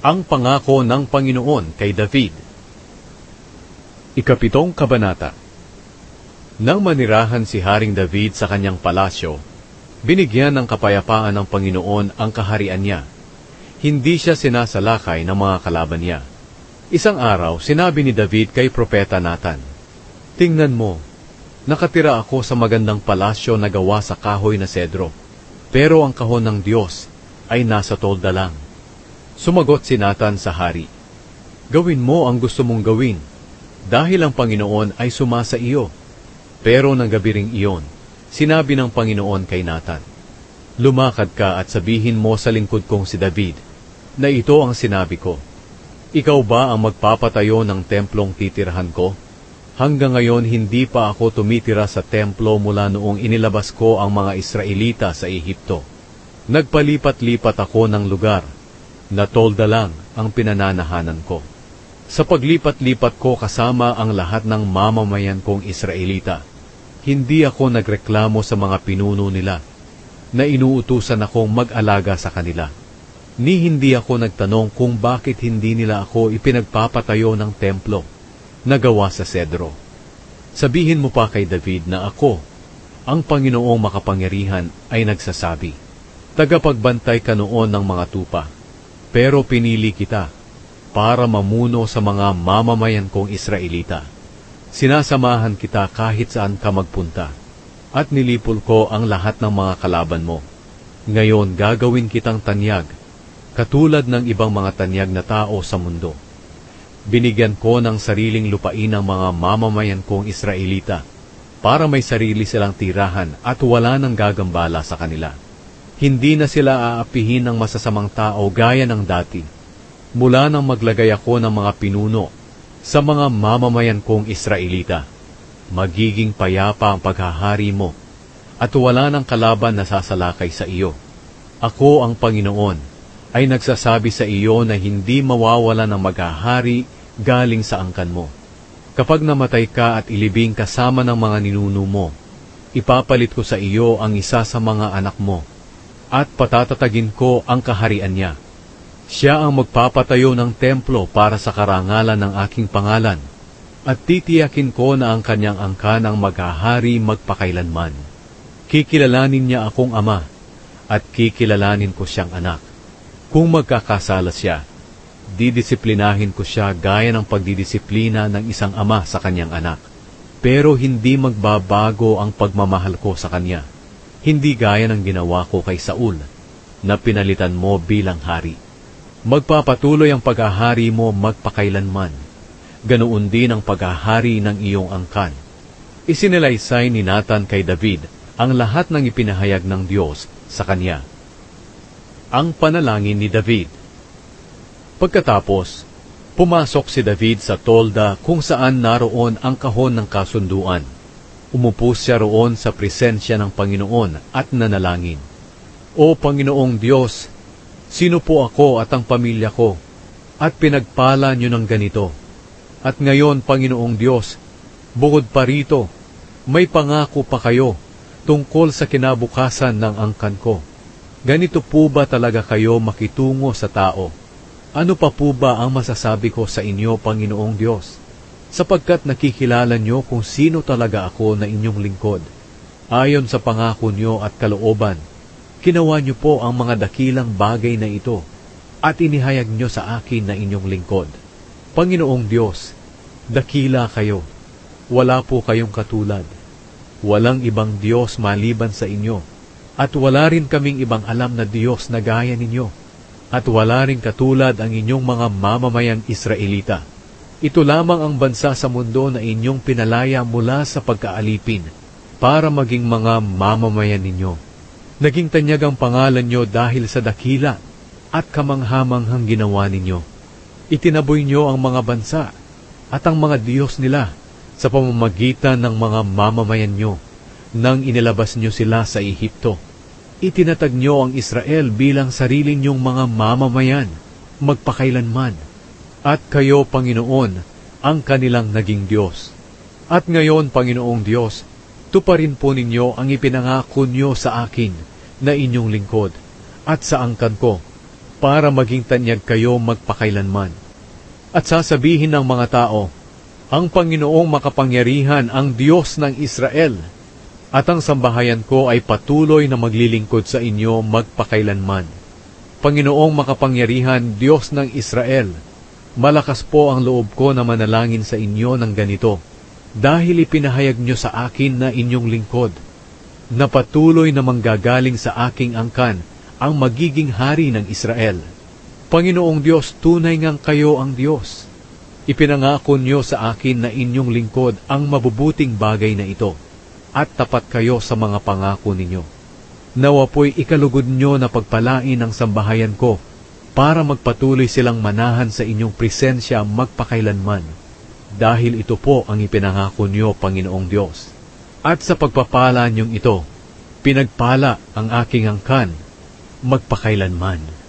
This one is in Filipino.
Ang pangako ng Panginoon kay David. Ikapitong kabanata. Nang manirahan si Haring David sa kanyang palasyo, binigyan ng kapayapaan ng Panginoon ang kaharian niya. Hindi siya sinasalakay ng mga kalaban niya. Isang araw, sinabi ni David kay Propeta Nathan, "Tingnan mo, nakatira ako sa magandang palasyo na gawa sa kahoy na sedro, pero ang kahon ng Diyos ay nasa tolda lang." Sumagot si Nathan sa hari, "Gawin mo ang gusto mong gawin, dahil ang Panginoon ay sumasa iyo." Pero ng gabi ring iyon, sinabi ng Panginoon kay Nathan, "Lumakad ka at sabihin mo sa lingkod kong si David, na ito ang sinabi ko, ikaw ba ang magpapatayo ng templong titirhan ko? Hanggang ngayon hindi pa ako tumitira sa templo mula noong inilabas ko ang mga Israelita sa Ehipto. Nagpalipat-lipat ako ng lugar, na tolda lang ang pinananahanan ko. Sa paglipat-lipat ko kasama ang lahat ng mamamayan kong Israelita, hindi ako nagreklamo sa mga pinuno nila, na inuutusan akong mag-alaga sa kanila. Ni hindi ako nagtanong kung bakit hindi nila ako ipinagpapatayo ng templo na gawa sa sedro. Sabihin mo pa kay David na ako, ang Panginoong makapangyarihan, ay nagsasabi, tagapagbantay ka noon ng mga tupa, pero pinili kita para mamuno sa mga mamamayan kong Israelita. Sinasamahan kita kahit saan ka magpunta, at nilipol ko ang lahat ng mga kalaban mo. Ngayon gagawin kitang tanyag, katulad ng ibang mga tanyag na tao sa mundo. Binigyan ko ng sariling lupain ang mga mamamayan kong Israelita, para may sarili silang tirahan at wala nang gagambala sa kanila. Hindi na sila aapihin ng masasamang tao gaya ng dati, mula nang maglagay ako ng mga pinuno sa mga mamamayan kong Israelita. Magiging payapa ang paghahari mo, at wala nang kalaban na sasalakay sa iyo. Ako ang Panginoon ay nagsasabi sa iyo na hindi mawawala ng maghahari galing sa angkan mo. Kapag namatay ka at ilibing kasama ng mga ninuno mo, ipapalit ko sa iyo ang isa sa mga anak mo, at patatatagin ko ang kaharian niya. Siya ang magpapatayo ng templo para sa karangalan ng aking pangalan, at titiyakin ko na ang kanyang angkan ang maghahari magpakailanman. Kikilalanin niya akong ama, at kikilalanin ko siyang anak. Kung magkakasala siya, didisiplinahin ko siya gaya ng pagdidisiplina ng isang ama sa kanyang anak. Pero hindi magbabago ang pagmamahal ko sa kanya, hindi gaya ng ginawa ko kay Saul, na pinalitan mo bilang hari. Magpapatuloy ang paghahari mo magpakailanman. Ganoon din ang paghahari ng iyong angkan." Isinalaysay ni Nathan kay David ang lahat ng ipinahayag ng Diyos sa kanya. Ang panalangin ni David. Pagkatapos, pumasok si David sa tolda kung saan naroon ang kahon ng kasunduan. Umupo siya roon sa presensya ng Panginoon at nanalangin, "O Panginoong Diyos, sino po ako at ang pamilya ko, at pinagpala niyo ng ganito? At ngayon, Panginoong Diyos, bukod pa rito, may pangako pa kayo tungkol sa kinabukasan ng angkan ko. Ganito po ba talaga kayo makitungo sa tao? Ano pa po ba ang masasabi ko sa inyo, Panginoong Diyos? Sapagkat nakikilala niyo kung sino talaga ako na inyong lingkod. Ayon sa pangako niyo at kalooban, ginawa niyo po ang mga dakilang bagay na ito, at inihayag niyo sa akin na inyong lingkod. Panginoong Diyos, dakila kayo. Wala po kayong katulad. Walang ibang Diyos maliban sa inyo, at wala rin kaming ibang alam na Diyos na gaya ninyo, at wala rin katulad ang inyong mga mamamayang Israelita. Ito lamang ang bansa sa mundo na inyong pinalaya mula sa pagkaalipin, para maging mga mamamayan ninyo. Naging tanyag ang pangalan niyo dahil sa dakila at kamanghamanghang ginawa ninyo. Itinaboy niyo ang mga bansa at ang mga Diyos nila sa pamamagitan ng mga mamamayan niyo nang inilabas niyo sila sa Ehipto. Itinatag niyo ang Israel bilang sarili niyong mga mamamayan magpakailanman. At kayo, Panginoon, ang kanilang naging Diyos. At ngayon, Panginoong Diyos, tuparin po ninyo ang ipinangako niyo sa akin na inyong lingkod, at sa angkan ko, para maging tanyag kayo magpakailanman. At sasabihin ng mga tao, ang Panginoong makapangyarihan ang Diyos ng Israel, at ang sambahayan ko ay patuloy na maglilingkod sa inyo magpakailanman. Panginoong makapangyarihan, Diyos ng Israel, malakas po ang loob ko na manalangin sa inyo ng ganito, dahil ipinahayag nyo sa akin na inyong lingkod, na patuloy na manggagaling sa aking angkan ang magiging hari ng Israel. Panginoong Diyos, tunay ngang kayo ang Diyos. Ipinangako nyo sa akin na inyong lingkod ang mabubuting bagay na ito, at tapat kayo sa mga pangako ninyo. Nawa po'y ikalugod nyo na pagpalain ang sambahayan ko, para magpatuloy silang manahan sa inyong presensya magpakailanman. Dahil ito po ang ipinangako nyo, Panginoong Diyos. At sa pagpapala niyong ito, pinagpala ang aking angkan magpakailanman.